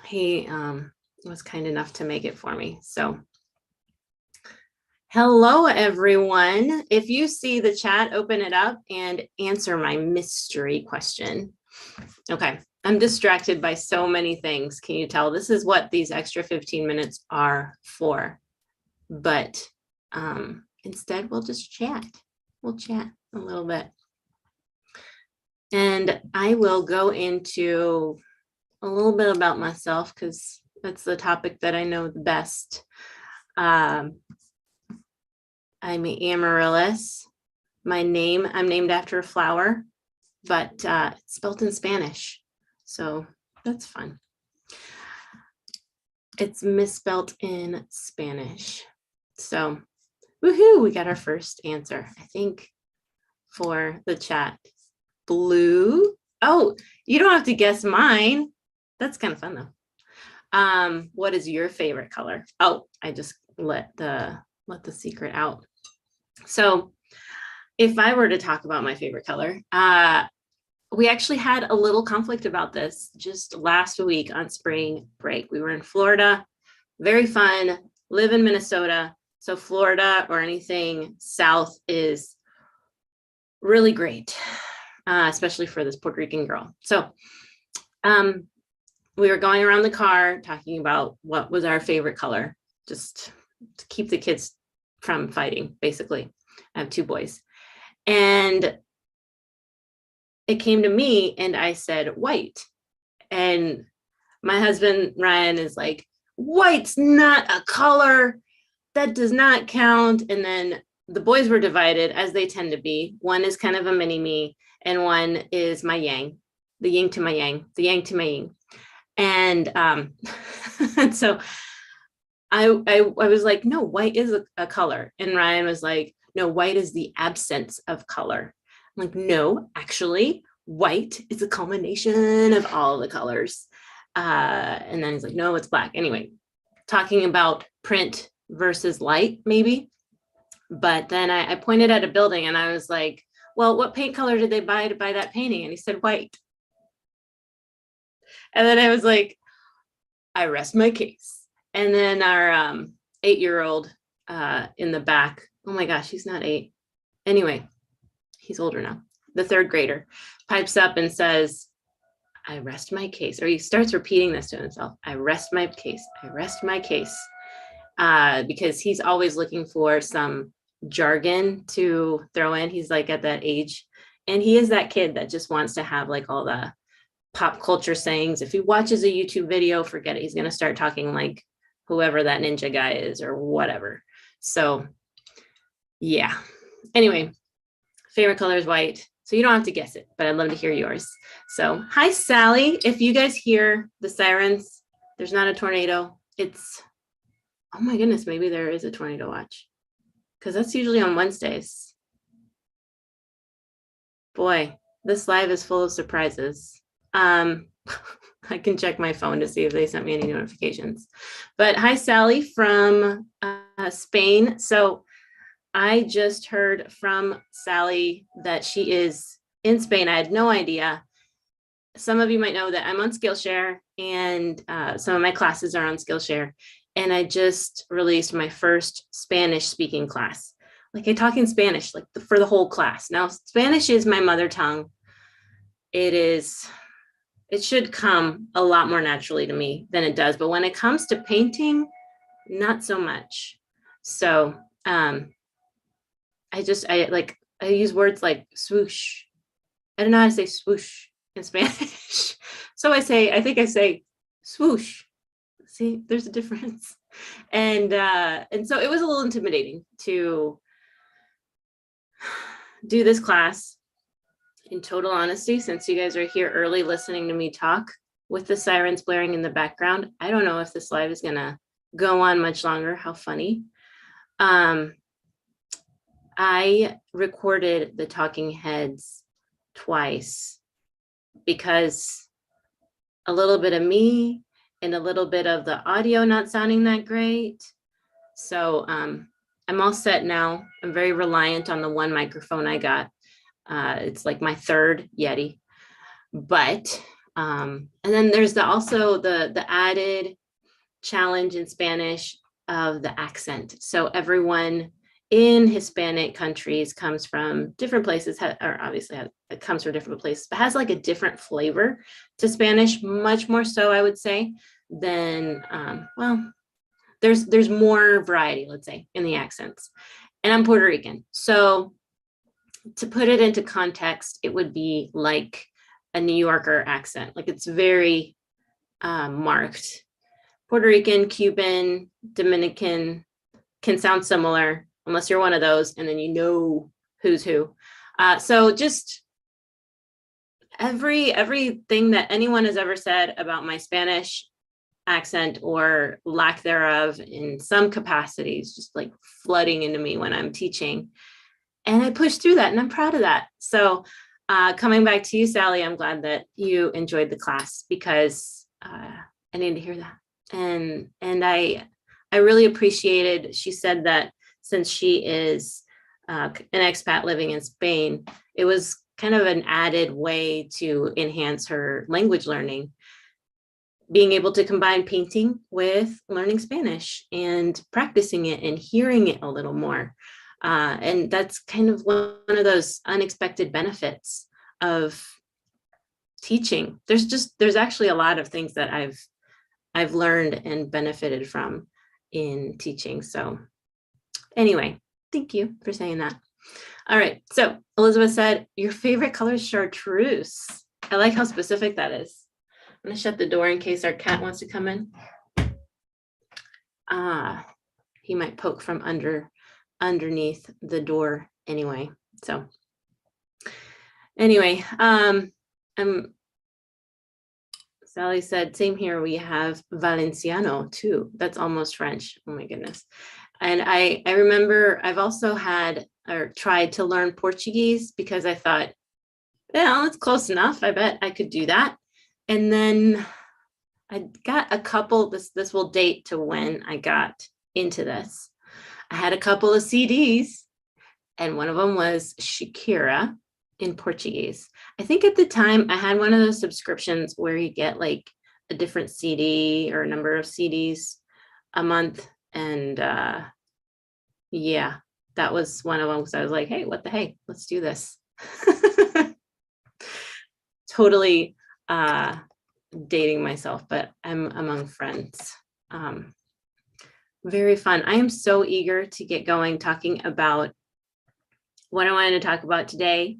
he was kind enough to make it for me. So hello, everyone. If you see the chat, open it up and answer my mystery question. Okay, I'm distracted by so many things. Can you tell? This is what these extra 15 minutes are for. But instead, we'll just chat. We'll chat a little bit. And I will go into a little bit about myself because that's the topic that I know the best. I'm Amaryllis. I'm named after a flower, but it's spelled in Spanish. So that's fun. It's misspelled in Spanish. So woohoo, we got our first answer, I think, for the chat. Blue. Oh, you don't have to guess mine. That's kind of fun though. What is your favorite color? Oh, I just let the secret out. So if I were to talk about my favorite color, we actually had a little conflict about this just last week on spring break. We were in Florida, very fun, live in Minnesota. So Florida or anything south is really great, especially for this Puerto Rican girl. So we were going around the car talking about what was our favorite color, just to keep the kids from fighting, basically. I have two boys. And it came to me and I said, white. And my husband, Ryan, is like, white's not a color. That does not count. And then the boys were divided, as they tend to be. One is kind of a mini me and one is my yang, the yin to my yang, the yang to my yin. And so I was like, no, white is a color. And Ryan was like, no, white is the absence of color. I'm like, no, actually, white is a culmination of all the colors. And then he's like, no, it's black. Anyway, talking about print versus light, maybe. But then I pointed at a building and I was like, well, what paint color did they buy to buy that painting? And he said, white. And then I was like, I rest my case. And then our 8-year-old in the back, oh my gosh, he's not 8. Anyway, he's older now. The 3rd grader pipes up and says, I rest my case. Or he starts repeating this to himself. I rest my case. I rest my case. Because he's always looking for some jargon to throw in. He's like at that age. And he is that kid that just wants to have like all the pop culture sayings. If he watches a YouTube video, forget it. He's going to start talking like whoever that ninja guy is or whatever. So yeah. Anyway, favorite color is white. So you don't have to guess it, but I'd love to hear yours. So hi, Sally. If you guys hear the sirens, there's not a tornado. It's, oh my goodness, maybe there is a tornado watch because that's usually on Wednesdays. Boy, this live is full of surprises. I can check my phone to see if they sent me any notifications. But hi, Sally from Spain. So I just heard from Sally that she is in Spain. I had no idea. Some of you might know that I'm on Skillshare and some of my classes are on Skillshare. And I just released my first Spanish speaking class. Like I talk in Spanish, like for the whole class. Now, Spanish is my mother tongue. It should come a lot more naturally to me than it does. But when it comes to painting, not so much. So I use words like swoosh. I don't know how to say swoosh in Spanish. So I think I say swoosh. See, there's a difference. And so it was a little intimidating to do this class. In total honesty, since you guys are here early listening to me talk with the sirens blaring in the background, I don't know if this live is gonna go on much longer. How funny. I recorded the talking heads twice because a little bit of me and a little bit of the audio not sounding that great. So I'm all set now. I'm very reliant on the one microphone I got. It's like my 3rd Yeti, but And then there's also the added challenge in Spanish of the accent. So everyone in Hispanic countries comes from different places, or obviously it comes from different places, but has like a different flavor to Spanish, much more so, I would say, than, well, there's more variety, let's say, in the accents. And I'm Puerto Rican. So to put it into context, it would be like a New Yorker accent. Like it's very marked. Puerto Rican, Cuban, Dominican can sound similar unless you're one of those, and then you know who's who. So just everything that anyone has ever said about my Spanish accent or lack thereof in some capacities, just like flooding into me when I'm teaching. And I pushed through that, and I'm proud of that. So coming back to you, Sally, I'm glad that you enjoyed the class, because I need to hear that. And I really appreciated, she said that since she is an expat living in Spain, it was kind of an added way to enhance her language learning, being able to combine painting with learning Spanish and practicing it and hearing it a little more. And that's kind of one of those unexpected benefits of teaching. There's actually a lot of things that I've learned and benefited from in teaching. So anyway, thank you for saying that. All right, so Elizabeth said, your favorite color is chartreuse. I like how specific that is. I'm gonna shut the door in case our cat wants to come in. He might poke from underneath the door anyway. So anyway, Sally said, same here, we have Valenciano too. That's almost French. Oh my goodness. And I remember I've also had or tried to learn Portuguese because I thought, well, it's close enough. I bet I could do that. And then I got a couple, this will date to when I got into this. I had a couple of CDs, and one of them was Shakira in Portuguese. I think at the time I had one of those subscriptions where you get like a different CD or a number of CDs a month. And yeah, that was one of them, because I was like, hey, what the hey, let's do this. Totally dating myself, but I'm among friends. Very fun. I am so eager to get going talking about what I wanted to talk about today,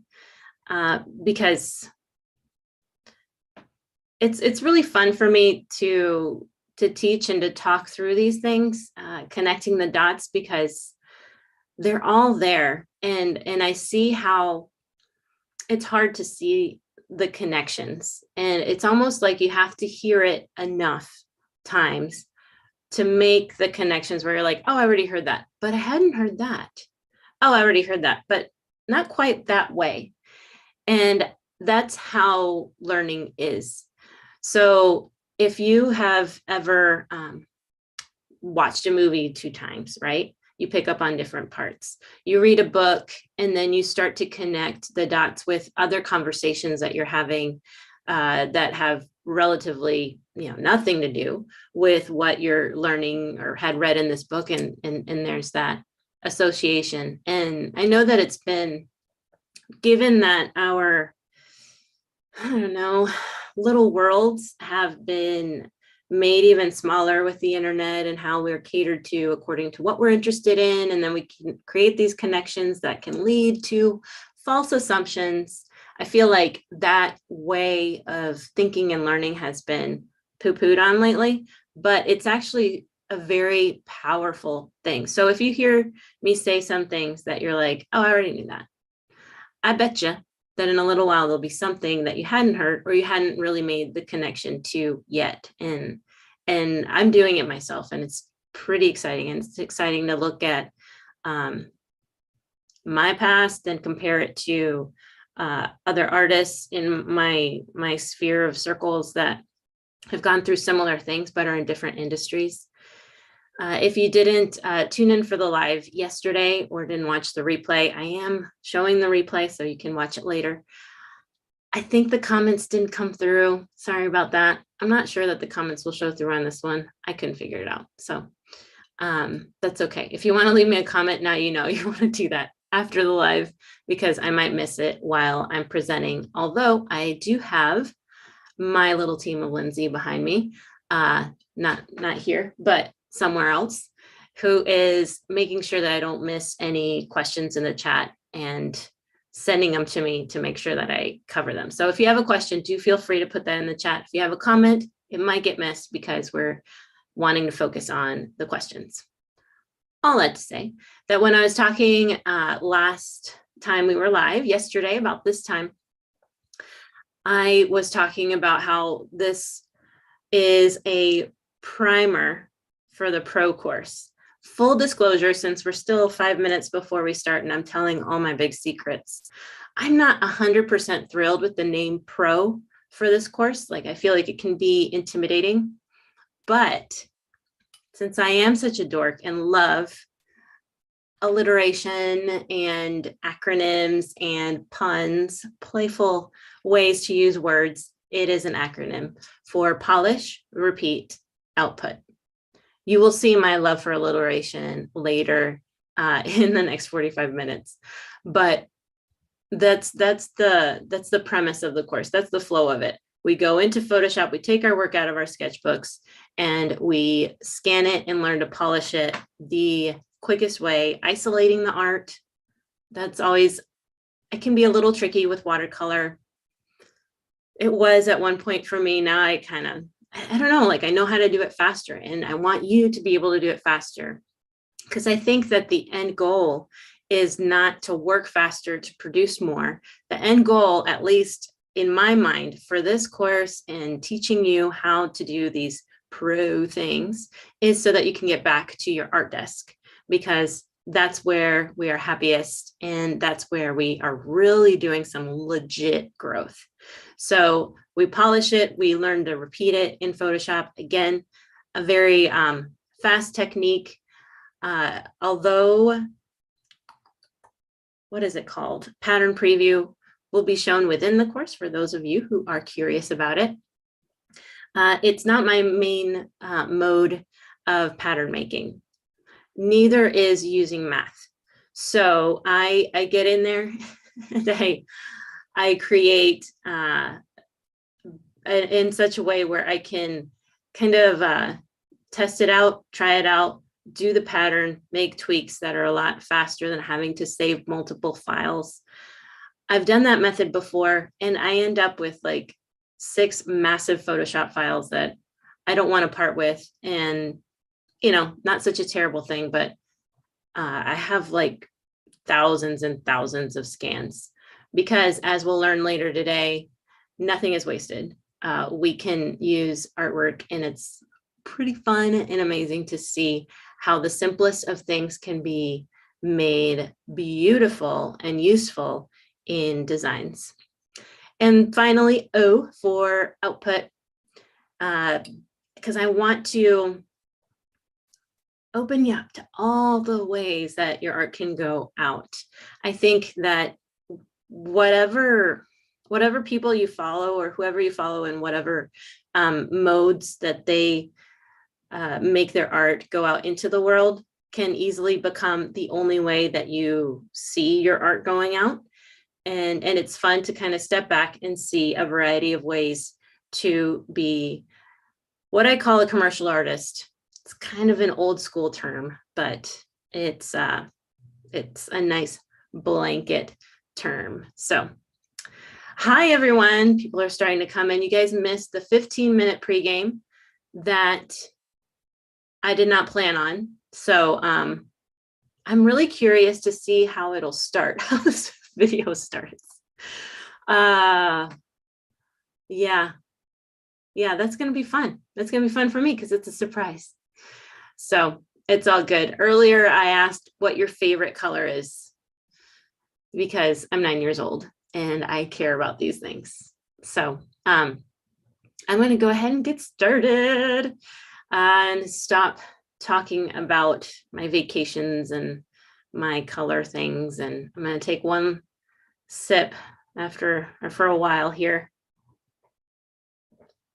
because it's really fun for me to teach and to talk through these things, connecting the dots, because they're all there, and I see how it's hard to see the connections, and it's almost like you have to hear it enough times to make the connections where you're like, oh, I already heard that, but I hadn't heard that. Oh, I already heard that, but not quite that way. And that's how learning is. So if you have ever watched a movie 2 times, right? You pick up on different parts. You read a book, and then you start to connect the dots with other conversations that you're having that have relatively, nothing to do with what you're learning or had read in this book. And there's that association. And I know that it's been given that our, I don't know, little worlds have been made even smaller with the internet and how we're catered to according to what we're interested in. And then we can create these connections that can lead to false assumptions. I feel like that way of thinking and learning has been poo-pooed on lately, but it's actually a very powerful thing. So if you hear me say some things that you're like, oh, I already knew that, I bet you that in a little while there'll be something that you hadn't heard or you hadn't really made the connection to yet. And I'm doing it myself, and it's pretty exciting. And it's exciting to look at my past and compare it to other artists in my sphere of circles that have gone through similar things but are in different industries. If you didn't tune in for the live yesterday or didn't watch the replay, I am showing the replay so you can watch it later. I think the comments didn't come through. Sorry about that. I'm not sure that the comments will show through on this one. I couldn't figure it out. So that's okay. If you want to leave me a comment, now you know you want to do that after the live, because I might miss it while I'm presenting. Although I do have my little team of Lindsay behind me, not here, but somewhere else, who is making sure that I don't miss any questions in the chat and sending them to me to make sure that I cover them. So if you have a question, do feel free to put that in the chat. If you have a comment, it might get missed because we're wanting to focus on the questions. All that to say that when I was talking last time we were live, yesterday about this time, I was talking about how this is a primer for the pro course. Full disclosure, since we're still 5 minutes before we start and I'm telling all my big secrets, I'm not 100% thrilled with the name pro for this course. Like, I feel like it can be intimidating, but since I am such a dork and love alliteration and acronyms and puns, playful ways to use words, it is an acronym for polish, repeat, output. You will see my love for alliteration later in the next 45 minutes, but that's the premise of the course. That's the flow of it. We go into Photoshop, we take our work out of our sketchbooks, and we scan it and learn to polish it the quickest way, isolating the art. That's always, it can be a little tricky with watercolor. It was at one point for me. Now I kind of, I don't know, like I know how to do it faster, and I want you to be able to do it faster, because I think that the end goal is not to work faster to produce more. The end goal, at least in my mind, for this course and teaching you how to do these pro things, is so that you can get back to your art desk, because that's where we are happiest and that's where we are really doing some legit growth. So we polish it, we learn to repeat it in Photoshop. Again, a very fast technique, although, what is it called? Pattern preview will be shown within the course for those of you who are curious about it. It's not my main mode of pattern making. Neither is using math. So I get in there and I create in such a way where I can kind of test it out, try it out, do the pattern, make tweaks that are a lot faster than having to save multiple files. I've done that method before, and I end up with like 6 massive Photoshop files that I don't want to part with. And, you know, not such a terrible thing, but I have like thousands and thousands of scans, because as we'll learn later today, nothing is wasted. We can use artwork, and it's pretty fun and amazing to see how the simplest of things can be made beautiful and useful in designs. And finally, O for output, because I want to open you up to all the ways that your art can go out. I think that whatever people you follow, or whoever you follow in whatever modes that they make their art go out into the world, can easily become the only way that you see your art going out. And it's fun to kind of step back and see a variety of ways to be what I call a commercial artist. It's kind of an old school term, but it's a nice blanket term. So, hi everyone. People are starting to come in. You guys missed the 15-minute pregame that I did not plan on. So I'm really curious to see how it'll start, how this video starts. Yeah, that's going to be fun. That's going to be fun for me because it's a surprise. So it's all good. Earlier, I asked what your favorite color is because I'm 9 years old and I care about these things. So I'm going to go ahead and get started and stop talking about my vacations and my color things. And I'm going to take one sip for a while here.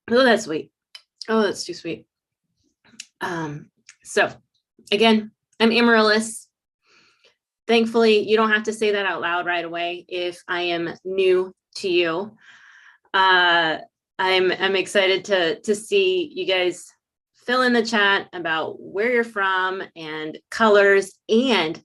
Oh, that's sweet. Oh, that's too sweet. So again, I'm Amaryllis. Thankfully, you don't have to say that out loud right away if I am new to you. I'm excited to see you guys fill in the chat about where you're from and colors, and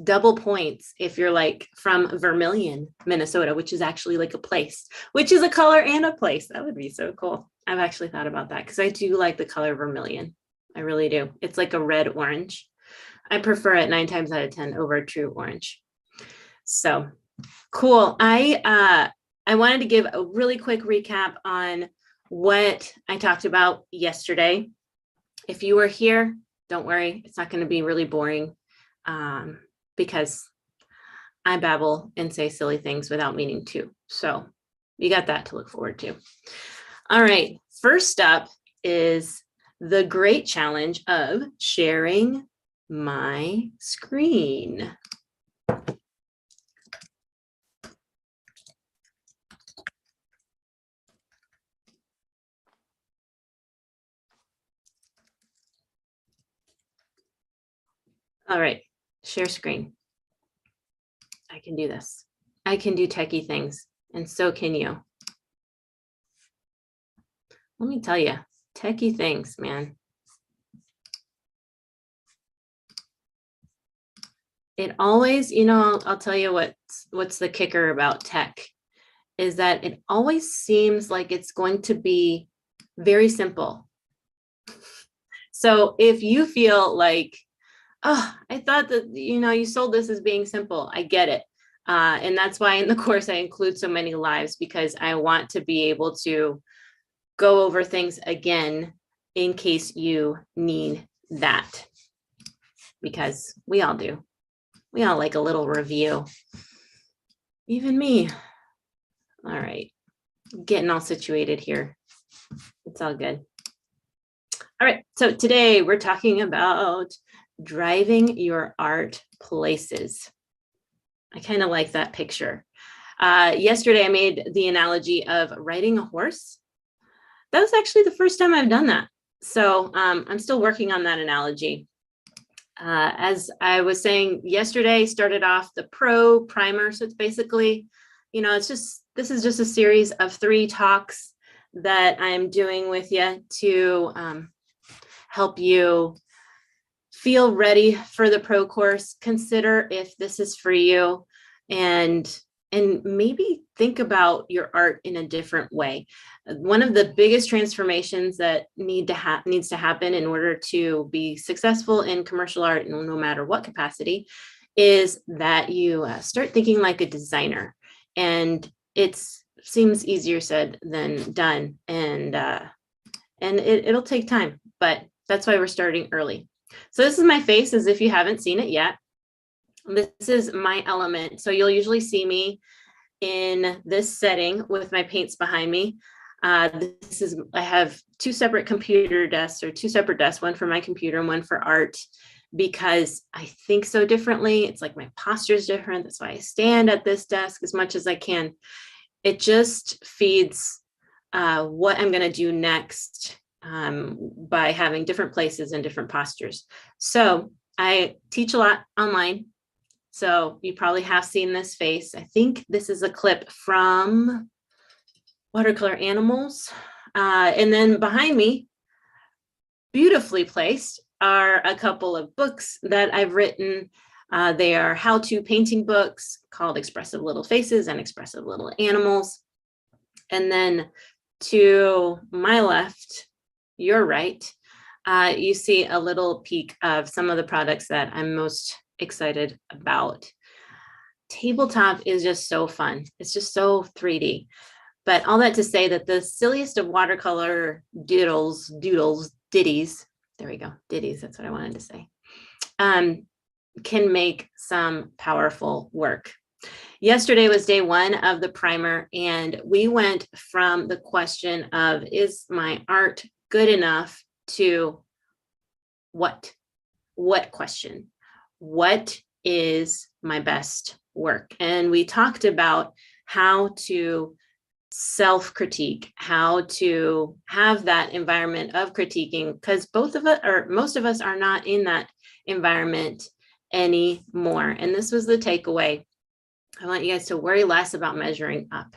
double points if you're like from Vermilion, Minnesota, which is actually like a place, which is a color and a place. That would be so cool. I've actually thought about that because I do like the color vermilion. I really do. It's like a red orange. I prefer it 9 times out of 10 over true orange. So cool. I wanted to give a really quick recap on what I talked about yesterday. If you were here, don't worry, it's not going to be really boring because I babble and say silly things without meaning to. So you got that to look forward to. All right, first up is the great challenge of sharing my screen. All right, share screen. I can do this. I can do techie things, and so can you. Let me tell you, techie things, man. It always, I'll tell you what's the kicker about tech is that it always seems like it's going to be very simple. So if you feel like, oh, I thought that, you sold this as being simple, I get it. And that's why in the course I include so many lives, because I want to be able to go over things again in case you need that, because we all do. We all like a little review. Even me. All right. Getting all situated here. It's all good. All right. So today we're talking about driving your art places. I kind of like that picture. Yesterday I made the analogy of riding a horse. That was actually the first time I've done that. So I'm still working on that analogy. As I was saying yesterday, started off the pro primer. So it's basically, this is just a series of 3 talks that I'm doing with you to help you feel ready for the pro course. Consider if this is for you, and maybe think about your art in a different way. One of the biggest transformations that needs to happen in order to be successful in commercial art, no matter what capacity, is that you start thinking like a designer. And it seems easier said than done, and it'll take time, but that's why we're starting early. So this is my face, as if you haven't seen it yet. This is my element. So you'll usually see me in this setting with my paints behind me. I have 2 separate computer desks, or 2 separate desks, one for my computer and one for art, because I think so differently. It's like my posture is different. That's why I stand at this desk as much as I can. It just feeds what I'm going to do next by having different places and different postures. So I teach a lot online. So you probably have seen this face. I think this is a clip from Watercolor Animals. And then behind me, beautifully placed, are a couple of books that I've written. They are how-to painting books called Expressive Little Faces and Expressive Little Animals. And then to my left, your right, you see a little peek of some of the products that I'm most excited about. Tabletop is just so fun. It's just so 3D. But all that to say that the silliest of watercolor ditties, there we go, ditties, that's what I wanted to say, can make some powerful work. Yesterday was day 1 of the primer, and we went from the question of, is my art good enough, to what question? What is my best work? And we talked about how to self-critique, how to have that environment of critiquing, because both of us, or most of us, are not in that environment anymore. And this was the takeaway. I want you guys to worry less about measuring up.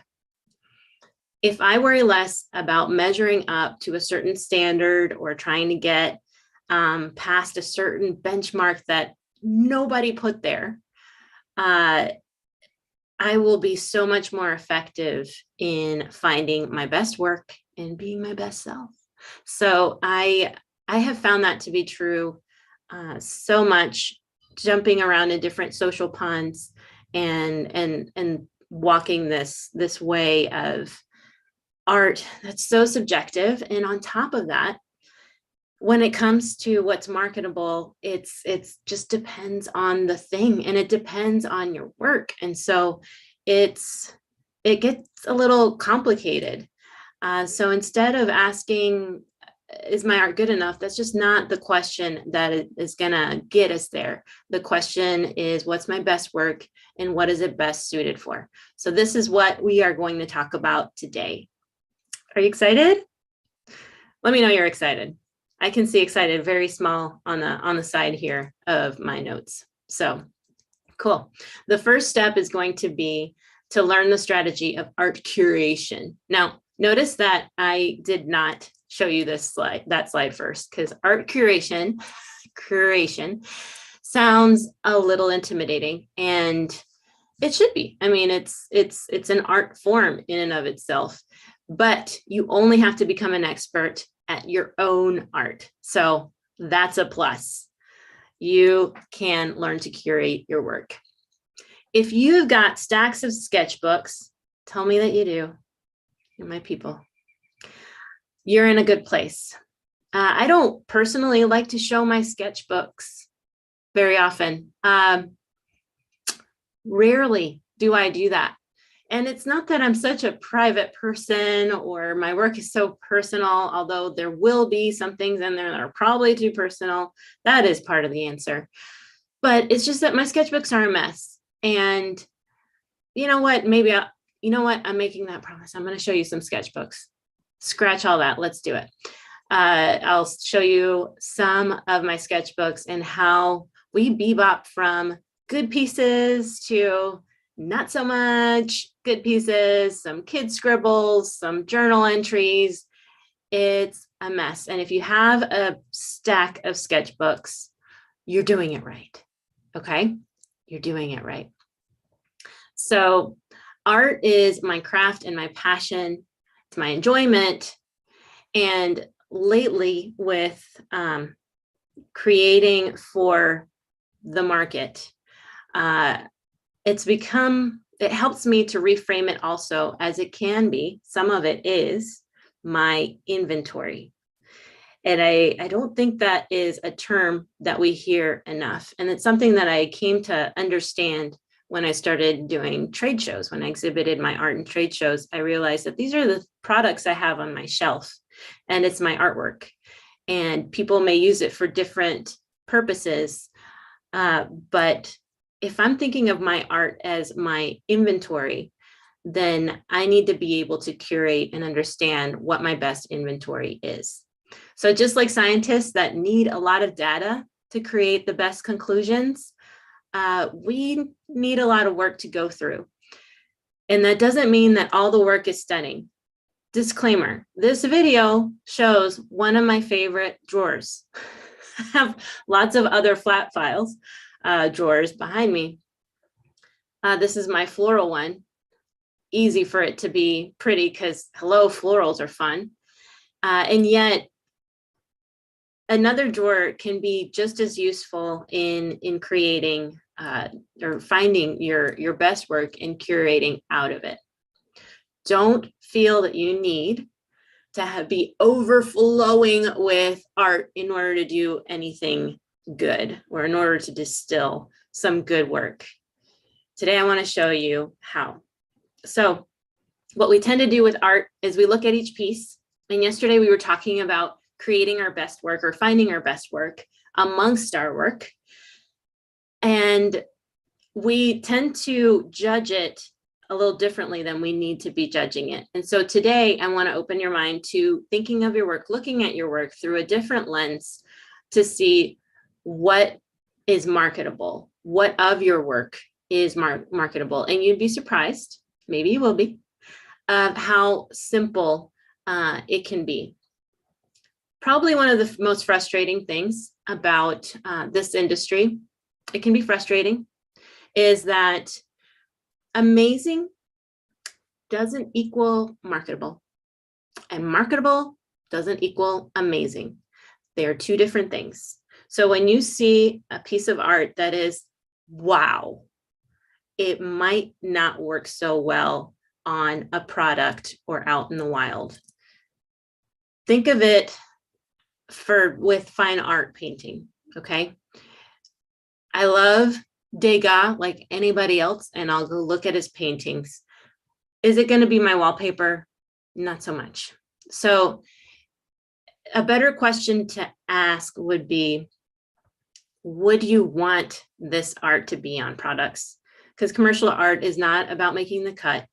If I worry less about measuring up to a certain standard or trying to get past a certain benchmark that nobody put there, I will be so much more effective in finding my best work and being my best self. So I have found that to be true so much, jumping around in different social ponds and walking this way of art that's so subjective. And on top of that, when it comes to what's marketable, it's just depends on the thing, and it depends on your work. And so it gets a little complicated. So instead of asking, is my art good enough? That's just not the question that is gonna get us there. The question is, what's my best work and what is it best suited for? So this is what we are going to talk about today. Are you excited? Let me know you're excited. I can see excited very small on the side here of my notes. So cool. The first step is going to be to learn the strategy of art curation. Now, notice that I did not show you that slide first, because art curation sounds a little intimidating, and it should be. I mean, it's an art form in and of itself, but you only have to become an expert at your own art. So that's a plus. You can learn to curate your work. If you've got stacks of sketchbooks, tell me that you do. You're my people. You're in a good place. I don't personally like to show my sketchbooks very often. Rarely do I do that. And it's not that I'm such a private person or my work is so personal, although there will be some things in there that are probably too personal. That is part of the answer. But it's just that my sketchbooks are a mess. And you know what? I'm making that promise. I'm going to show you some sketchbooks. Scratch all that. Let's do it. I'll show you some of my sketchbooks and how we bebop from good pieces to not so much good pieces, some kid scribbles, some journal entries. It's a mess. And if you have a stack of sketchbooks, you're doing it right. Okay? You're doing it right. So art is my craft and my passion. It's my enjoyment. And lately with creating for the market, it helps me to reframe it also, as it can be, some of it is my inventory. And I don't think that is a term that we hear enough. And it's something that I came to understand when I started doing trade shows. When I exhibited my art in trade shows, I realized that these are the products I have on my shelf, and it's my artwork. And people may use it for different purposes, but if I'm thinking of my art as my inventory, then I need to be able to curate and understand what my best inventory is. So just like scientists that need a lot of data to create the best conclusions, we need a lot of work to go through. And that doesn't mean that all the work is stunning. Disclaimer, this video shows one of my favorite drawers. I have lots of other flat files. Drawers behind me. This is my floral one. Easy for it to be pretty because, hello, florals are fun. And yet another drawer can be just as useful in creating or finding your best work and curating out of it. Don't feel that you need to be overflowing with art in order to do anything good, or in order to distill some good work. Today, I want to show you how. So what we tend to do with art is we look at each piece. And yesterday we were talking about creating our best work or finding our best work amongst our work. And we tend to judge it a little differently, then we need to be judging it. And so today I want to open your mind to thinking of your work, looking at your work through a different lens to see what is marketable, what of your work is marketable. And you'd be surprised, maybe you will be, of how simple it can be. Probably one of the most frustrating things about this industry, it can be frustrating, is that amazing doesn't equal marketable, and marketable doesn't equal amazing. They are two different things. So when you see a piece of art that is wow, it might not work so well on a product or out in the wild. Think of it with fine art painting, okay? I love Degas like anybody else, and I'll go look at his paintings. Is it going to be my wallpaper? Not so much. So a better question to ask would be, would you want this art to be on products? Because commercial art is not about making the cut.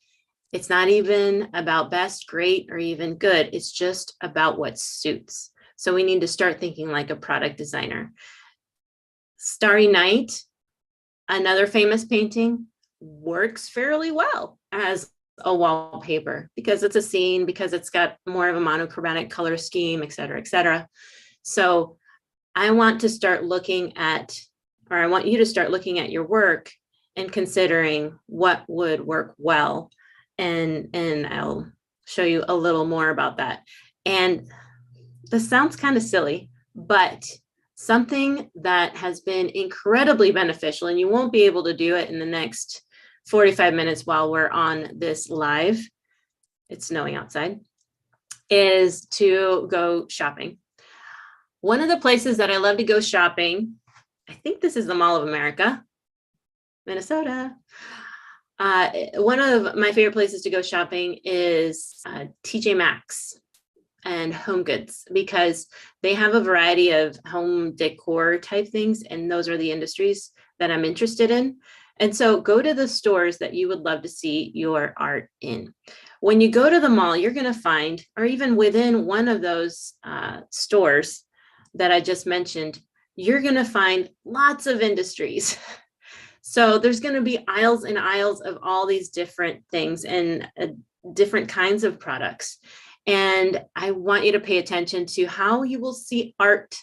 It's not even about best, great, or even good. It's just about what suits. So we need to start thinking like a product designer. Starry Night, another famous painting, works fairly well as a wallpaper because it's a scene, because it's got more of a monochromatic color scheme, et cetera, et cetera. So I want to start looking at, or I want you to start looking at your work and considering what would work well. And I'll show you a little more about that. And this sounds kind of silly, but something that has been incredibly beneficial, and you won't be able to do it in the next 45 minutes while we're on this live, it's snowing outside, is to go shopping. One of the places that I love to go shopping, I think this is the Mall of America, Minnesota. One of my favorite places to go shopping is TJ Maxx and Home Goods, because they have a variety of home decor type things, and those are the industries that I'm interested in. And so go to the stores that you would love to see your art in. When you go to the mall, you're going to find, or even within one of those stores that I just mentioned, you're going to find lots of industries. So there's going to be aisles and aisles of all these different things and different kinds of products. And I want you to pay attention to how you will see art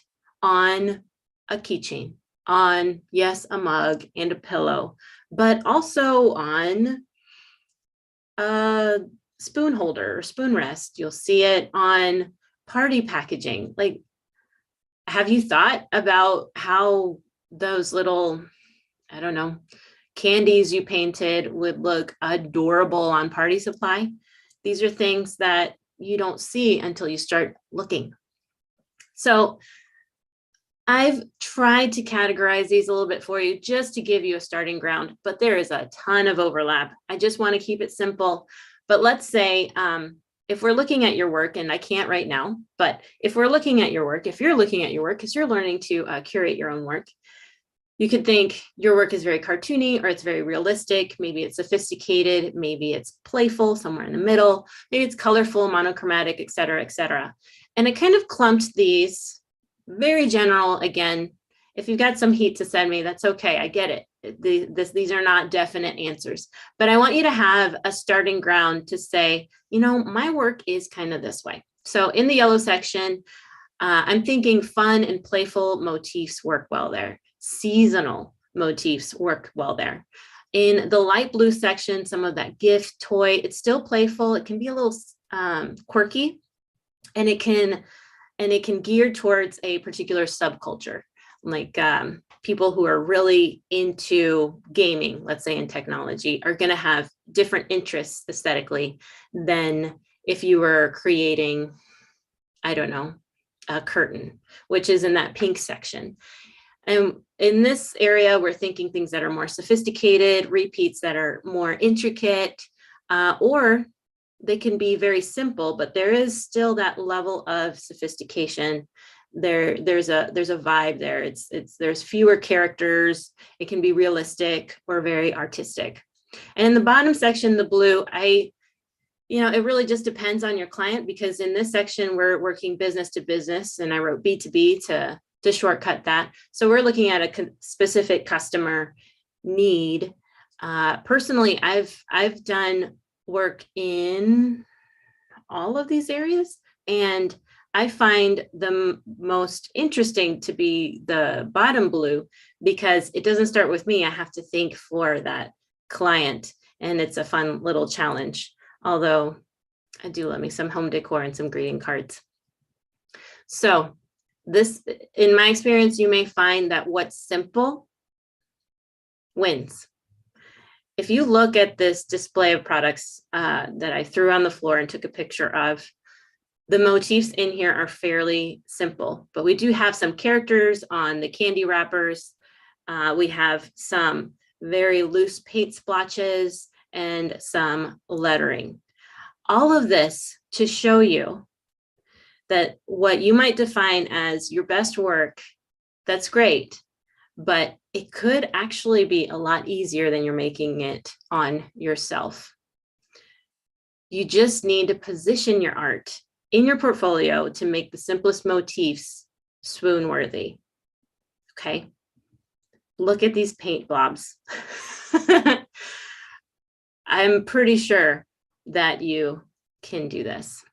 on a keychain, on, yes, a mug and a pillow, but also on a spoon holder or spoon rest. You'll see it on party packaging. Like, have you thought about how those little, I don't know, candies you painted would look adorable on party supply? These are things that you don't see until you start looking. So I've tried to categorize these a little bit for you just to give you a starting ground, but there is a ton of overlap. I just want to keep it simple. But let's say if we're looking at your work, and I can't right now, but if we're looking at your work, if you're looking at your work, because you're learning to curate your own work, you could think your work is very cartoony, or it's very realistic. Maybe it's sophisticated. Maybe it's playful, somewhere in the middle. Maybe it's colorful, monochromatic, et cetera, et cetera. And I kind of clumped these very general. Again, if you've got some heat to send me, that's okay. I get it. These are not definite answers, but I want you to have a starting ground to say, you know, my work is kind of this way. So in the yellow section, I'm thinking fun and playful motifs work well there. Seasonal motifs work well there. In the light blue section, some of that gift, toy, it's still playful. It can be a little quirky, and it can gear towards a particular subculture, like people who are really into gaming, let's say in technology, are going to have different interests aesthetically than if you were creating, I don't know, a curtain, which is in that pink section. And in this area, we're thinking things that are more sophisticated, repeats that are more intricate, or they can be very simple, but there is still that level of sophistication. There's a vibe there. There's fewer characters. It can be realistic or very artistic. And in the bottom section, the blue, it really just depends on your client, because in this section, we're working business to business, and I wrote B2B to shortcut that. So we're looking at a specific customer need. Personally, I've done work in all of these areas, and I find the most interesting to be the bottom blue, because it doesn't start with me. I have to think for that client, and it's a fun little challenge. Although I do love me some home decor and some greeting cards. So this, in my experience, you may find that what's simple wins. If you look at this display of products that I threw on the floor and took a picture of, the motifs in here are fairly simple, but we do have some characters on the candy wrappers. We have some very loose paint splotches and some lettering. All of this to show you that what you might define as your best work, that's great, but it could actually be a lot easier than you're making it on yourself. You just need to position your art in your portfolio to make the simplest motifs swoon worthy. Okay. Look at these paint blobs. I'm pretty sure that you can do this.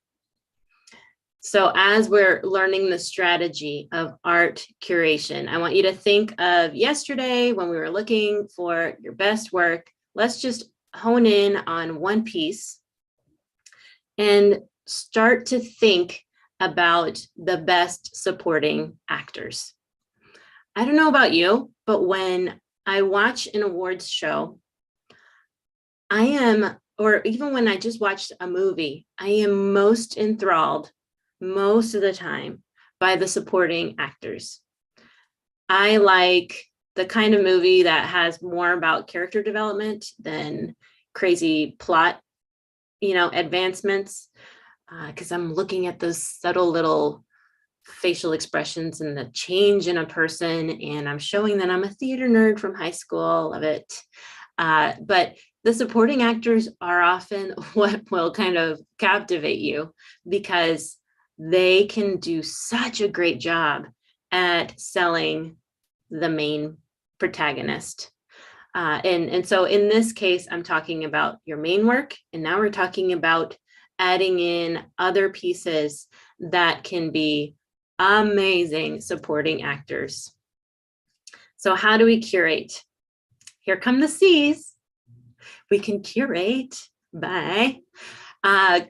So as we're learning the strategy of art curation, I want you to think of yesterday when we were looking for your best work. Let's just hone in on one piece and start to think about the best supporting actors. I don't know about you, but when I watch an awards show, or even when I just watched a movie, I am most enthralled most of the time by the supporting actors. I like the kind of movie that has more about character development than crazy plot, advancements, because I'm looking at those subtle little facial expressions and the change in a person, and I'm showing that I'm a theater nerd from high school. Love it. But the supporting actors are often what will kind of captivate you, because they can do such a great job at selling the main protagonist. And so in this case, I'm talking about your main work, and now we're talking about adding in other pieces that can be amazing supporting actors. So how do we curate? Here come the C's. We can curate by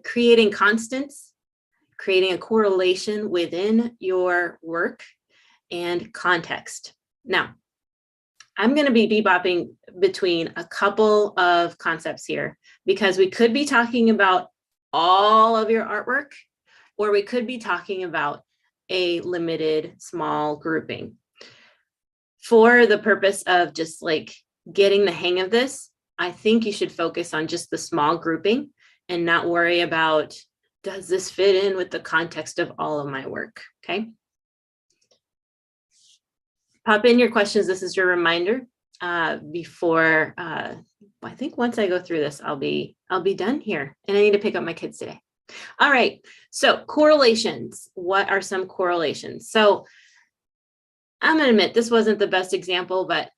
creating constants, creating a correlation within your work, and context. Now, I'm going to be bebopping between a couple of concepts here, because we could be talking about all of your artwork, or we could be talking about a limited small grouping. For the purpose of just like getting the hang of this, I think you should focus on just the small grouping and not worry about, does this fit in with the context of all of my work? Okay. Pop in your questions. This is your reminder before, I think once I go through this, I'll be done here, and I need to pick up my kids today. All right. So correlations. What are some correlations? So I'm going to admit this wasn't the best example, but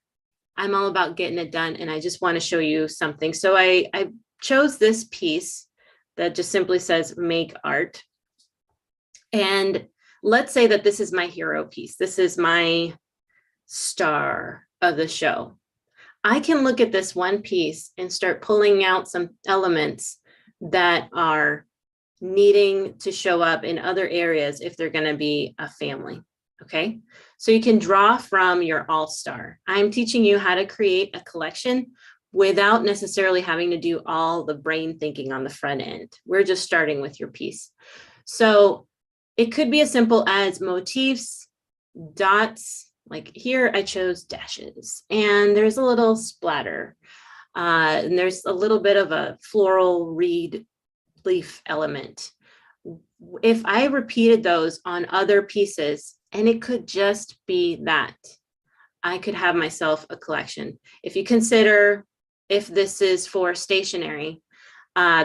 I'm all about getting it done, and I just want to show you something. So I chose this piece that just simply says make art. And let's say that this is my hero piece. This is my star of the show. I can look at this one piece and start pulling out some elements that are needing to show up in other areas if they're going to be a family. Okay, so you can draw from your all-star. I'm teaching you how to create a collection without necessarily having to do all the brain thinking on the front end. We're just starting with your piece. So it could be as simple as motifs, dots. Like here, I chose dashes, and there's a little splatter, and there's a little bit of a floral reed leaf element. If I repeated those on other pieces, and it could just be that, I could have myself a collection. If you consider if this is for stationery.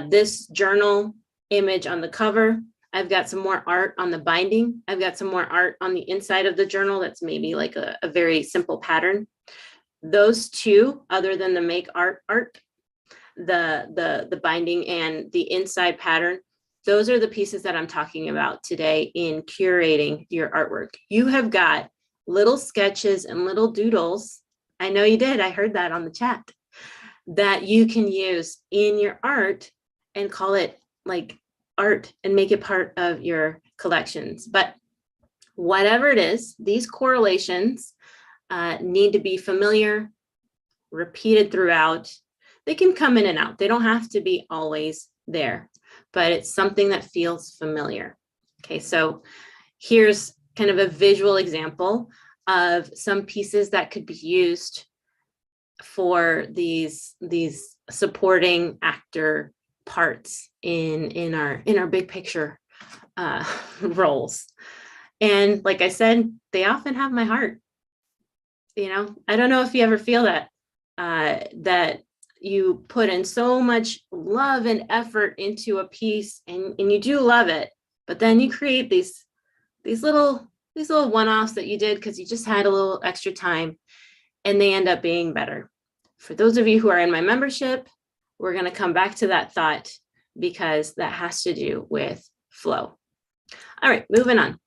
This journal image on the cover, I've got some more art on the binding. I've got some more art on the inside of the journal. That's maybe like a very simple pattern. Those two, other than the make art, the binding and the inside pattern, those are the pieces that I'm talking about today in curating your artwork. You have got little sketches and little doodles. I know you did. I heard that on the chat, that you can use in your art and call it like art and make it part of your collections. But whatever it is, these correlations need to be familiar, repeated throughout. They can come in and out. They don't have to be always there, but it's something that feels familiar. Okay, so here's kind of a visual example of some pieces that could be used for these supporting actor parts in our big picture roles. And like I said, they often have my heart. You know, I don't know if you ever feel that that you put in so much love and effort into a piece, and you do love it, but then you create these little one-offs that you did because you just had a little extra time, and they end up being better. For those of you who are in my membership, we're going to come back to that thought because that has to do with flow. All right, moving on.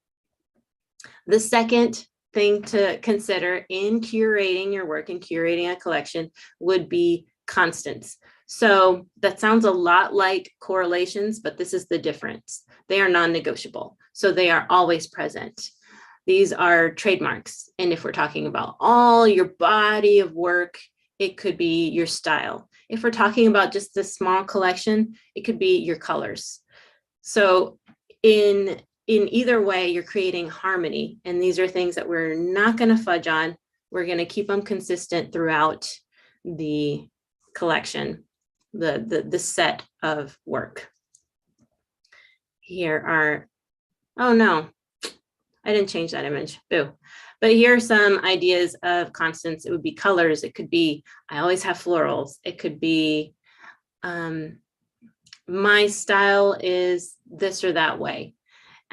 The second thing to consider in curating your work and curating a collection would be constants. So that sounds a lot like correlations, but this is the difference. They are non-negotiable. So they are always present. These are trademarks. And if we're talking about all your body of work, it could be your style. If we're talking about just this small collection, it could be your colors. So in either way, you're creating harmony. And these are things that we're not going to fudge on. We're going to keep them consistent throughout the collection, the set of work. Here are, oh no, I didn't change that image, boo. But here are some ideas of constants. It would be colors. It could be, I always have florals. It could be, my style is this or that way.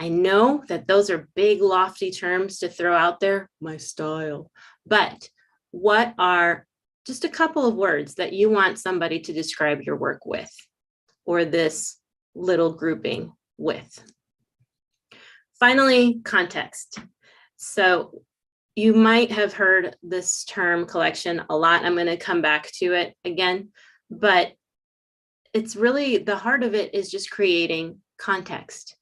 I know that those are big, lofty terms to throw out there, my style. But what are just a couple of words that you want somebody to describe your work with, or this little grouping with? Finally, context. So you might have heard this term collection a lot. I'm going to come back to it again, but it's really, the heart of it is just creating context.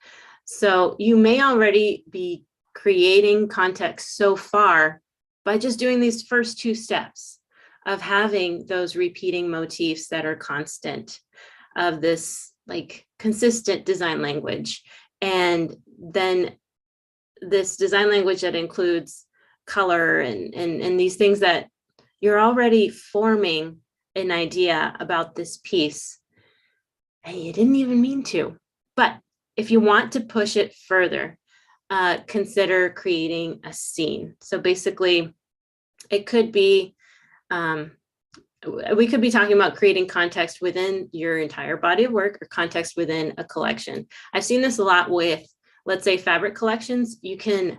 So you may already be creating context so far by just doing these first two steps of having those repeating motifs that are constant, of this like consistent design language. And then this design language that includes color and these things that you're already forming an idea about this piece. And you didn't even mean to. But if you want to push it further, consider creating a scene. So basically, it could be, we could be talking about creating context within your entire body of work or context within a collection. I've seen this a lot with, let's say, fabric collections. You can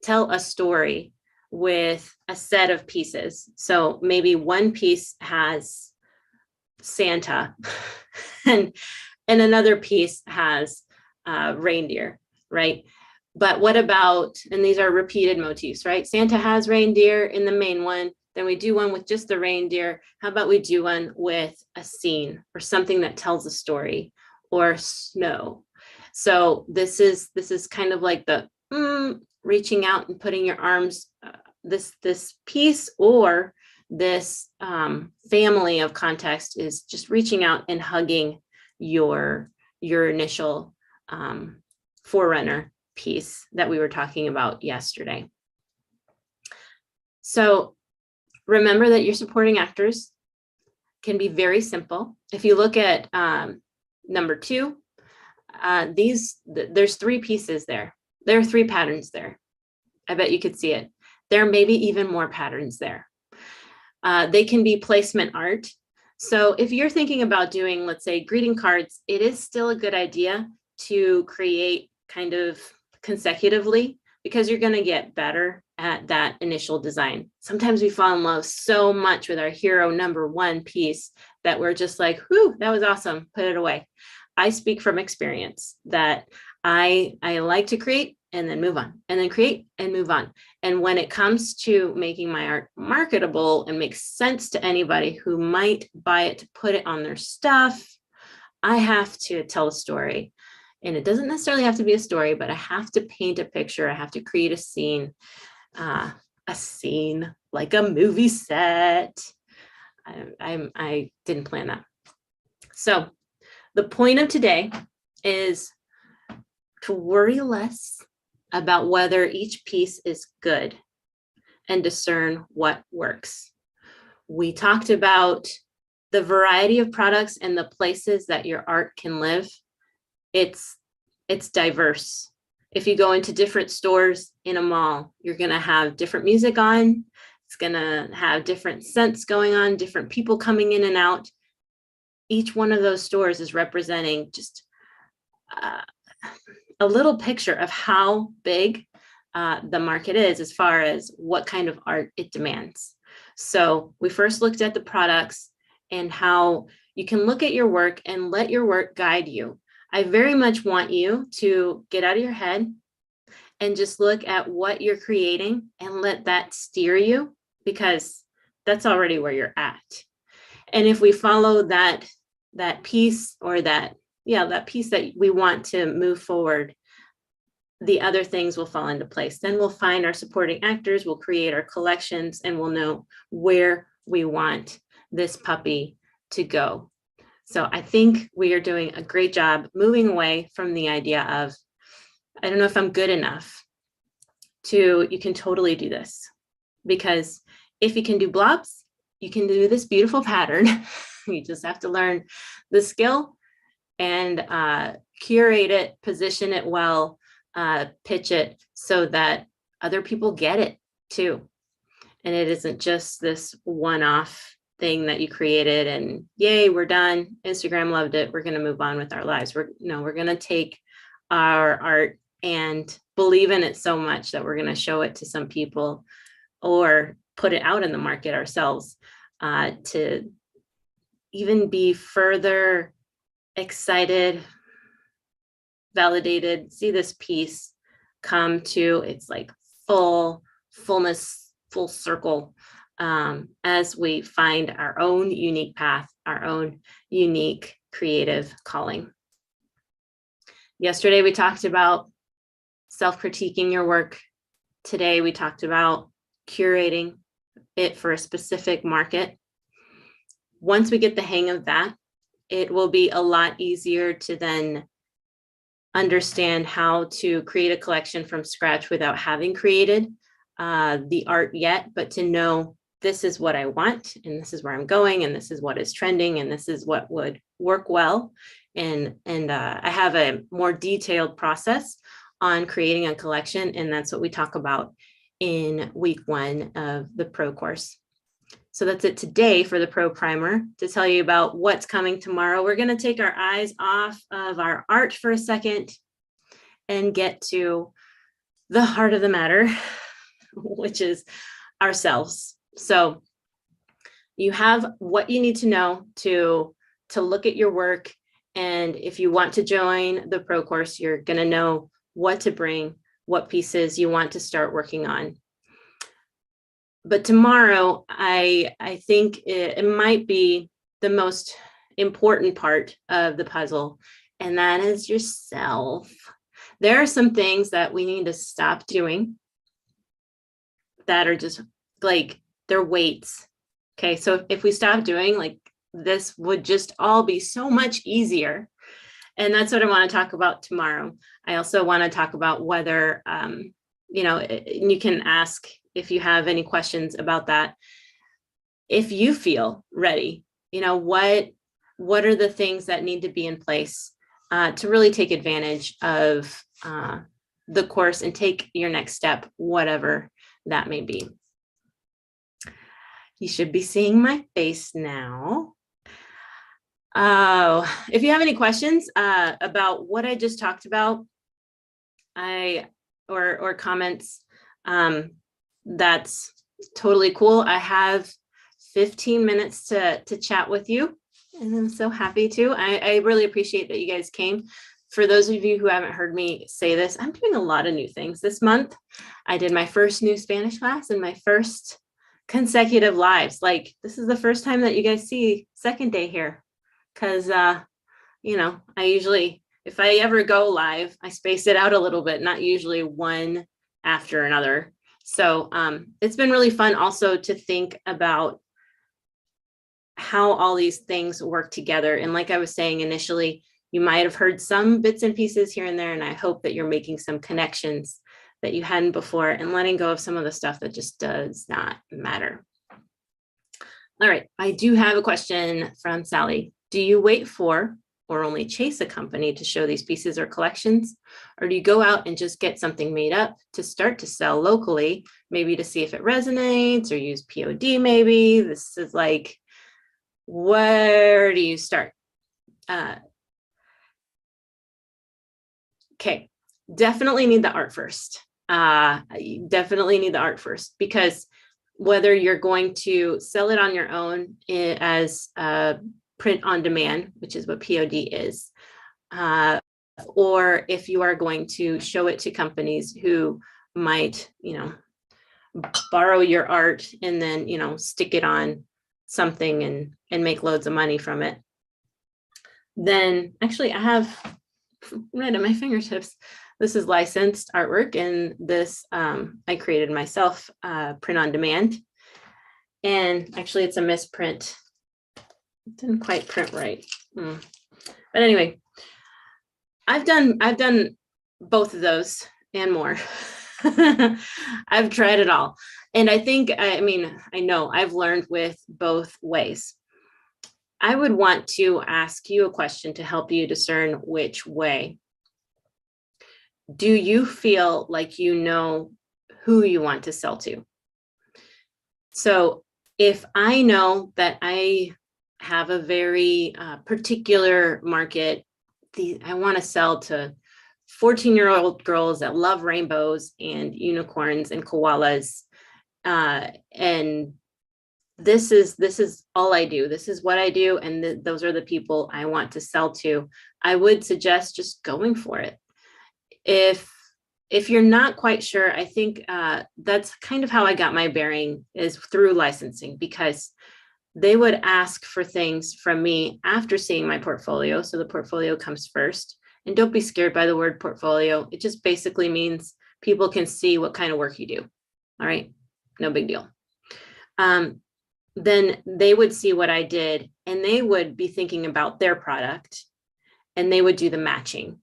tell a story with a set of pieces. So maybe one piece has Santa and another piece has reindeer, right? But what about, and these are repeated motifs, right? Santa has reindeer in the main one. Then we do one with just the reindeer. How about we do one with a scene or something that tells a story, or snow? So this is kind of like the reaching out and putting your arms, this piece or this family of context is just reaching out and hugging your initial forerunner piece that we were talking about yesterday. So remember that your supporting actors can be very simple. If you look at number 2, there's 3 pieces there. There are 3 patterns there. I bet you could see it. There may be even more patterns there. They can be placement art. So if you're thinking about doing, let's say, greeting cards, it is still a good idea to create kind of consecutively, because you're going to get better at that initial design. Sometimes we fall in love so much with our hero number one piece that we're just like, whew, that was awesome, put it away. I speak from experience that I like to create and then move on, and then create and move on. And when it comes to making my art marketable and makes sense to anybody who might buy it to put it on their stuff, I have to tell a story. And it doesn't necessarily have to be a story, but I have to paint a picture. I have to create a scene like a movie set. I didn't plan that. So the point of today is to worry less about whether each piece is good and discern what works. We talked about the variety of products and the places that your art can live. It's diverse. If you go into different stores in a mall, you're going to have different music on. It's going to have different scents going on, different people coming in and out. Each one of those stores is representing just a little picture of how big the market is as far as what kind of art it demands. So we first looked at the products and how you can look at your work and let your work guide you. I very much want you to get out of your head and just look at what you're creating and let that steer you, because that's already where you're at. And if we follow that piece, or that piece that we want to move forward, the other things will fall into place. Then we'll find our supporting actors, we'll create our collections, and we'll know where we want this puppy to go. So I think we are doing a great job moving away from the idea of, I don't know if I'm good enough, to you can totally do this. Because if you can do blobs, you can do this beautiful pattern. You just have to learn the skill and curate it, position it well, pitch it so that other people get it too. And it isn't just this one-off thing that you created and yay, we're done. Instagram loved it. We're going to move on with our lives. We're going to take our art and believe in it so much that we're going to show it to some people or put it out in the market ourselves to even be further excited, validated, see this piece come to its like fullness, full circle, as we find our own unique path, our own unique creative calling. Yesterday, we talked about self-critiquing your work. Today, we talked about curating it for a specific market. Once we get the hang of that, it will be a lot easier to then understand how to create a collection from scratch without having created the art yet, but to know this is what I want, and this is where I'm going, and this is what is trending, and this is what would work well. And I have a more detailed process on creating a collection, and that's what we talk about in week 1 of the Pro course. So that's it today for the Pro Primer, to tell you about what's coming tomorrow. We're going to take our eyes off of our art for a second and get to the heart of the matter, which is ourselves. So you have what you need to know to look at your work. And if you want to join the Pro course, you're going to know what to bring, what pieces you want to start working on. But tomorrow, I think it might be the most important part of the puzzle, and that is yourself. There are some things that we need to stop doing that are just like, they're weights. Okay, so if we stop doing, like, this would just all be so much easier. And that's what I want to talk about tomorrow. I also want to talk about whether, you can ask if you have any questions about that. If you feel ready, what are the things that need to be in place to really take advantage of the course and take your next step, whatever that may be. You should be seeing my face now. If you have any questions about what I just talked about, or comments, that's totally cool. I have 15 minutes to chat with you, and I'm so happy to. I really appreciate that you guys came. For those of you who haven't heard me say this, I'm doing a lot of new things this month. I did my first new Spanish class and my first consecutive lives. Like, this is the first time that you guys see second day here, because you know, I usually, if I ever go live, I space it out a little bit, not usually one after another. So it's been really fun also to think about how all these things work together. And like I was saying initially, you might have heard some bits and pieces here and there, and I hope that you're making some connections that you hadn't before and letting go of some of the stuff that just does not matter. All right, I do have a question from Sally. Do you wait for or only chase a company to show these pieces or collections? Or do you go out and just get something made up to start to sell locally, maybe to see if it resonates, or use POD maybe? This is like, where do you start? Okay, definitely need the art first. You definitely need the art first, because whether you're going to sell it on your own as print on demand, which is what POD is, or if you are going to show it to companies who might, you know, borrow your art and then, you know, stick it on something and make loads of money from it. Then actually I have right at my fingertips, this is licensed artwork, and this I created myself, print on demand. And actually it's a misprint. It didn't quite print right. But anyway, I've done both of those and more. I've tried it all. And I think, I mean, I know I've learned with both ways. I would want to ask you a question to help you discern which way. Do you feel like you know who you want to sell to? So if I know that I have a very particular market, I want to sell to 14-year-old girls that love rainbows and unicorns and koalas, and this is all I do. This is what I do, and those are the people I want to sell to. I would suggest just going for it. If you're not quite sure, I think that's kind of how I got my bearing, is through licensing, because they would ask for things from me after seeing my portfolio. So the portfolio comes first. And don't be scared by the word portfolio. It just basically means people can see what kind of work you do. All right, no big deal. Then they would see what I did, and they would be thinking about their product, and they would do the matching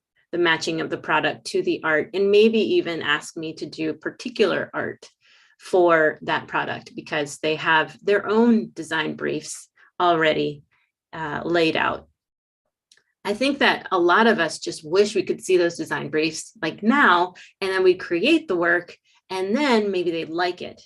of the product to the art, and maybe even ask me to do particular art for that product because they have their own design briefs already laid out. I think that a lot of us just wish we could see those design briefs like now, and then we create the work, and then maybe they'd like it.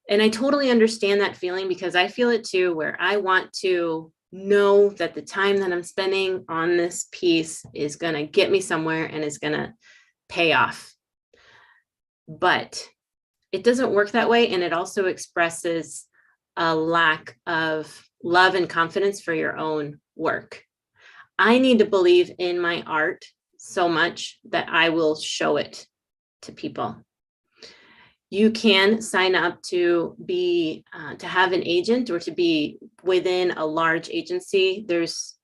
And I totally understand that feeling, because I feel it too, where I want to know that the time that I'm spending on this piece is going to get me somewhere and is going to pay off. But it doesn't work that way. And it also expresses a lack of love and confidence for your own work. I need to believe in my art so much that I will show it to people. You can sign up to be to have an agent, or to be within a large agency. There's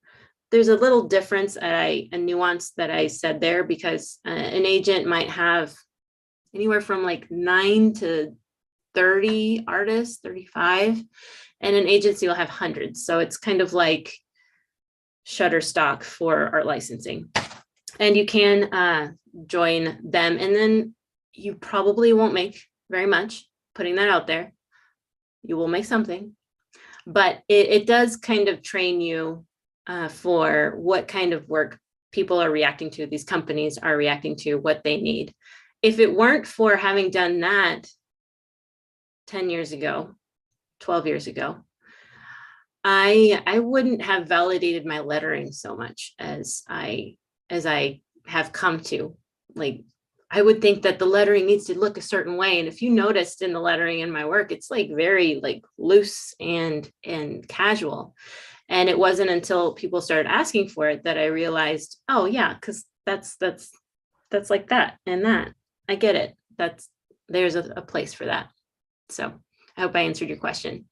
a little difference, a nuance that I said there, because an agent might have anywhere from like 9 to 30 artists, 35, and an agency will have hundreds. So it's kind of like Shutterstock for art licensing. And you can join them, and then you probably won't make very much, putting that out there. You will make something, but it does kind of train you for what kind of work people are reacting to, these companies are reacting to, what they need. If it weren't for having done that 10 years ago, 12 years ago, I wouldn't have validated my lettering so much as I have come to. Like, I would think that the lettering needs to look a certain way. And if you noticed in the lettering in my work, it's like very like loose and casual. And it wasn't until people started asking for it that I realized, oh yeah, because that's like that and that. I get it. There's a place for that. So I hope I answered your question.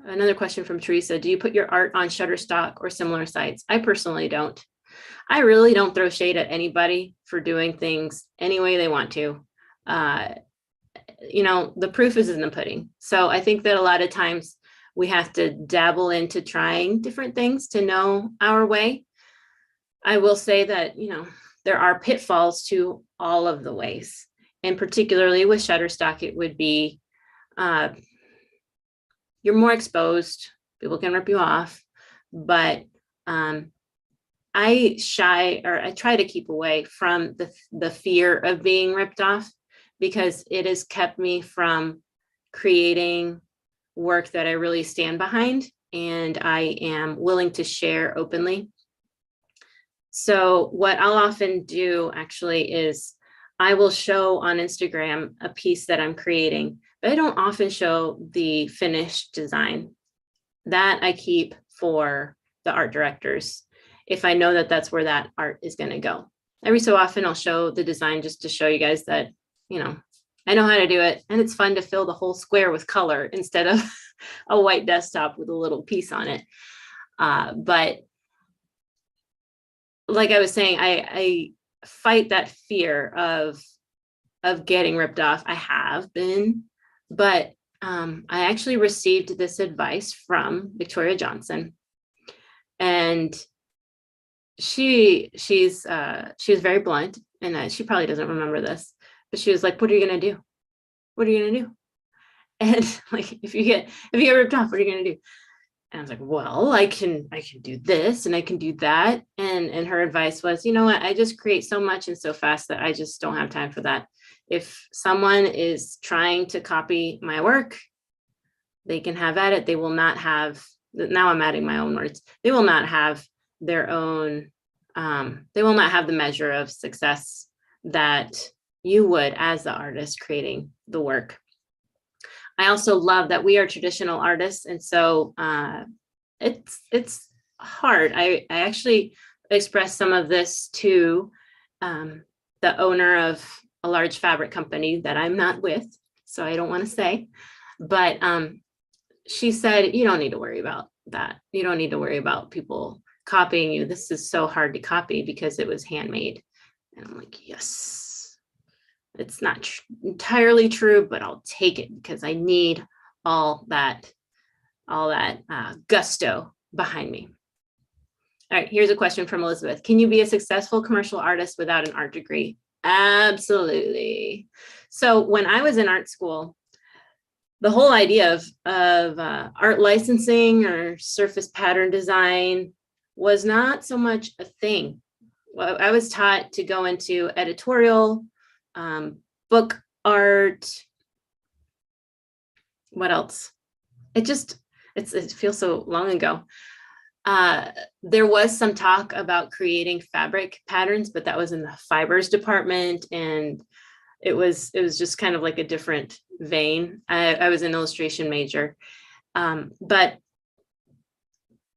Another question from Teresa, do you put your art on Shutterstock or similar sites? I personally don't. I really don't throw shade at anybody for doing things any way they want to. The proof is in the pudding. So I think that a lot of times we have to dabble into trying different things to know our way. I will say that, there are pitfalls to all of the ways. And particularly with Shutterstock, it would be you're more exposed. People can rip you off. But I try to keep away from the fear of being ripped off, because it has kept me from creating work that I really stand behind and I am willing to share openly. So what I'll often do actually is I will show on Instagram a piece that I'm creating, but I don't often show the finished design. That I keep for the art directors, if I know that that's where that art is going to go. Every so often I'll show the design just to show you guys that, I know how to do it, and it's fun to fill the whole square with color instead of a white desktop with a little piece on it. But like I was saying, I fight that fear of getting ripped off. I have been, but I actually received this advice from Victoria Johnson, and she was very blunt, and she probably doesn't remember this, but she was like, "What are you gonna do? What are you gonna do?" And like, if you get ripped off, what are you gonna do? And I was like, well, I can do this and I can do that. And her advice was, you know what, I just create so much and so fast that I just don't have time for that. If someone is trying to copy my work, they can have at it. They will not have, now I'm adding my own words, they will not have their own, they will not have the measure of success that you would as the artist creating the work. I also love that we are traditional artists. And so it's hard. I actually expressed some of this to the owner of a large fabric company that I'm not with, so I don't want to say, but she said, you don't need to worry about that. You don't need to worry about people copying you. This is so hard to copy because it was handmade. And I'm like, yes. It's not entirely true, but I'll take it because I need all that gusto behind me. All right, here's a question from Elizabeth. Can you be a successful commercial artist without an art degree? Absolutely. So when I was in art school, the whole idea of art licensing or surface pattern design was not so much a thing. I was taught to go into editorial, book art. What else? It feels so long ago. There was some talk about creating fabric patterns, but that was in the fibers department, and it was just kind of like a different vein. I was an illustration major, but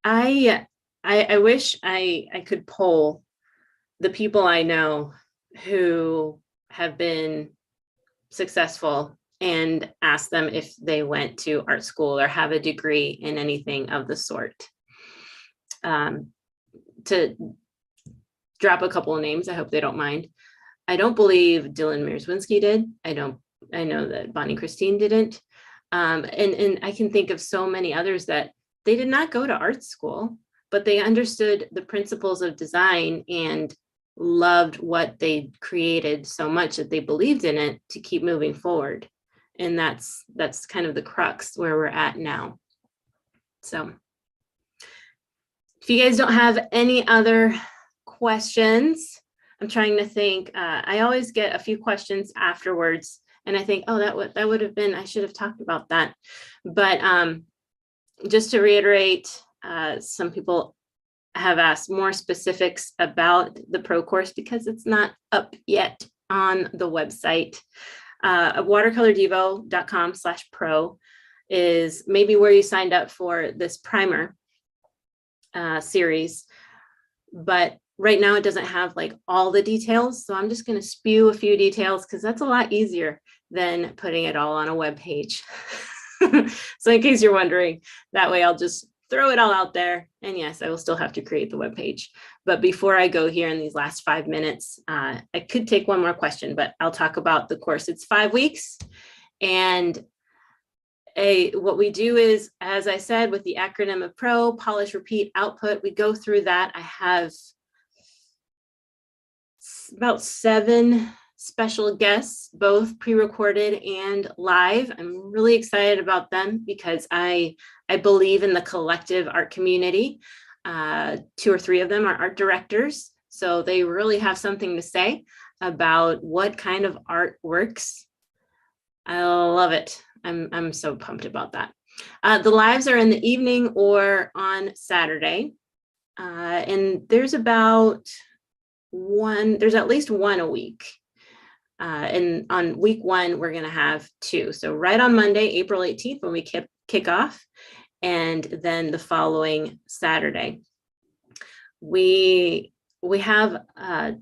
I wish I could poll the people I know who have been successful and ask them if they went to art school or have a degree in anything of the sort. To drop a couple of names, I hope they don't mind. I don't believe Dylan Mierzwinski did. I know that Bonnie Christine didn't. And I can think of so many others that they did not go to art school, but they understood the principles of design and loved what they created so much that they believed in it to keep moving forward. And that's kind of the crux where we're at now. So if you guys don't have any other questions, I'm trying to think. I always get a few questions afterwards And I think, oh, that would have been, I should have talked about that. But just to reiterate, some people have asked more specifics about the pro course because it's not up yet on the website. watercolordevo.com/pro is maybe where you signed up for this primer series, but right now it doesn't have like all the details. So I'm just going to spew a few details because that's a lot easier than putting it all on a web page. So in case you're wondering, that way I'll just throw it all out there. And yes, I will still have to create the web page. But before I go here in these last 5 minutes, I could take one more question, but I'll talk about the course. It's 5 weeks. And what we do is, as I said, with the acronym of PRO, polish, repeat, output, we go through that. I have about 7 special guests, both pre-recorded and live. I'm really excited about them because I believe in the collective art community. 2 or 3 of them are art directors, so they really have something to say about what kind of art works. I love it. I'm so pumped about that. The lives are in the evening or on Saturday, and there's at least one a week. And on week 1, we're going to have 2. So right on Monday, April 18th, when we kick off, and then the following Saturday. We have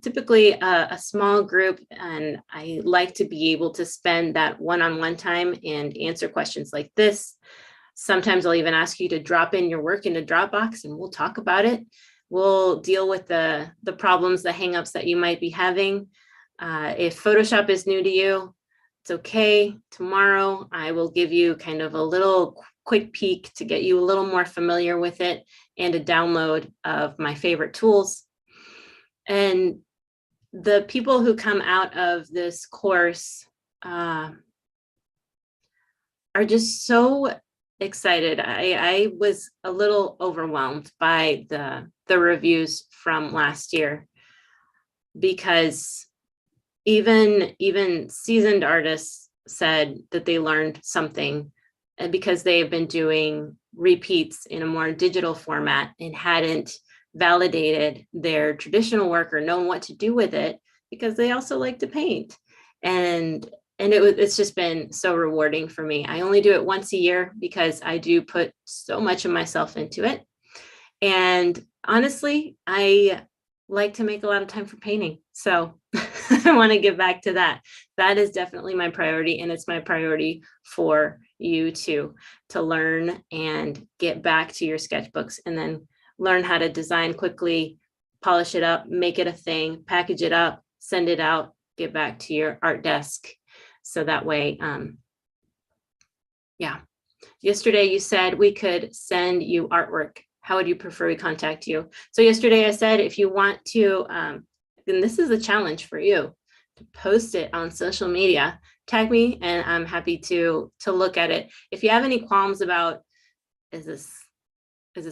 typically a small group, and I like to be able to spend that one-on-one time and answer questions like this. Sometimes I'll even ask you to drop in your work into Dropbox and we'll talk about it. We'll deal with the problems, the hangups that you might be having. If Photoshop is new to you, it's okay. Tomorrow, I will give you kind of a little quick peek to get you a little more familiar with it and a download of my favorite tools. And the people who come out of this course are just so excited. I was a little overwhelmed by the reviews from last year, because even seasoned artists said that they learned something because they have been doing repeats in a more digital format and hadn't validated their traditional work or known what to do with it, because they also like to paint. And it's just been so rewarding for me. I only do it once a year because I do put so much of myself into it. And honestly, I like to make a lot of time for painting. So I want to give back to that. That is definitely my priority. And it's my priority for you to learn and get back to your sketchbooks and then learn how to design quickly, polish it up, make it a thing, package it up, send it out, get back to your art desk. So that way, yeah. Yesterday you said we could send you artwork. How would you prefer we contact you? So yesterday I said, if you want to, then this is a challenge for you, to post it on social media, tag me, and I'm happy to look at it. If you have any qualms about, is this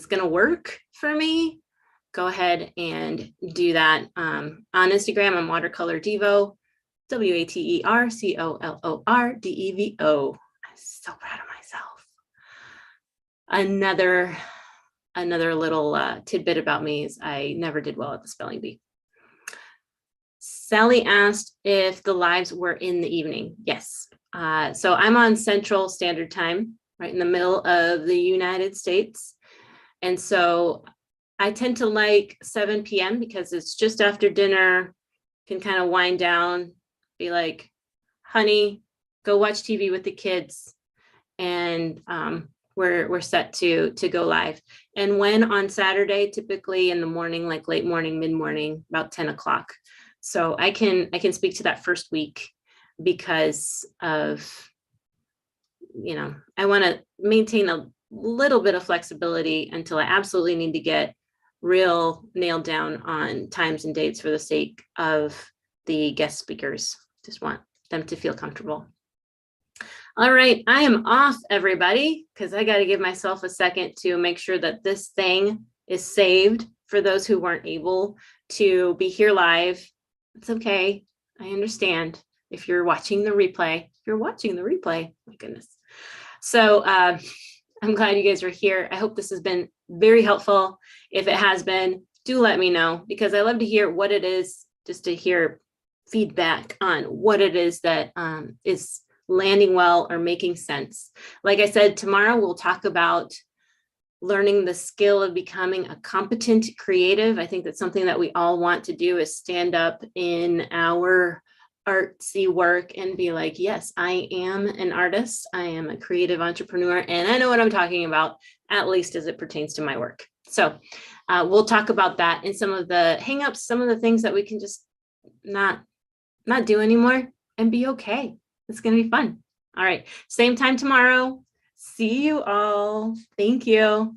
going to work for me? Go ahead and do that. On Instagram, I'm Watercolor Devo, WaterColorDevo. I'm so proud of myself. Another little tidbit about me is I never did well at the spelling bee. Sally asked if the lives were in the evening. Yes. So I'm on Central Standard Time, right in the middle of the United States. And so I tend to like 7 p.m. because it's just after dinner, can kind of wind down, be like, honey, go watch TV with the kids. And we're set to go live. And when on Saturday, typically in the morning, like late morning, mid-morning, about 10 o'clock. So I can speak to that first week because of, I want to maintain a little bit of flexibility until I absolutely need to get real nailed down on times and dates for the sake of the guest speakers. Just want them to feel comfortable. All right, I am off, everybody, because I got to give myself a second to make sure that this thing is saved for those who weren't able to be here live. It's okay. I understand. if you're watching the replay. My goodness. So I'm glad you guys are here. I hope this has been very helpful. If it has been, do let me know, because I love to hear what it is, just to hear feedback on what it is that is landing well or making sense. Like I said, tomorrow we'll talk about learning the skill of becoming a competent creative. I think that's something that we all want to do, is stand up in our artsy work and be like, yes, I am an artist. I am a creative entrepreneur, and I know what I'm talking about, at least as it pertains to my work. So we'll talk about that and some of the hangups, some of the things that we can just not do anymore and be okay. It's going to be fun. All right. Same time tomorrow. See you all. Thank you.